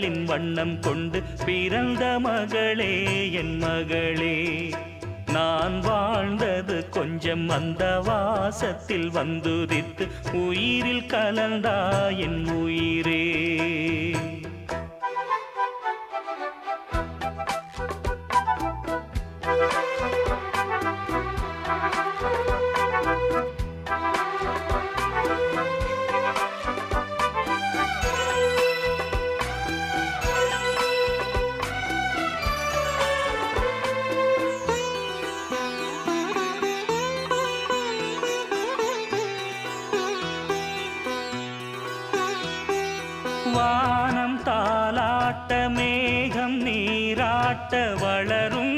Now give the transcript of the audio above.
மலர்களின் வண்ணம் கொண்டு பிறந்த மகளே என் மகளே. நான் வாழ்ந்தது கொஞ்சம் அந்த வாசத்தில் வந்துதித்து உயிரில் கலந்தா என் உயிரே. வானம் தாலாட்ட மேகம் நீராட்ட வளரும்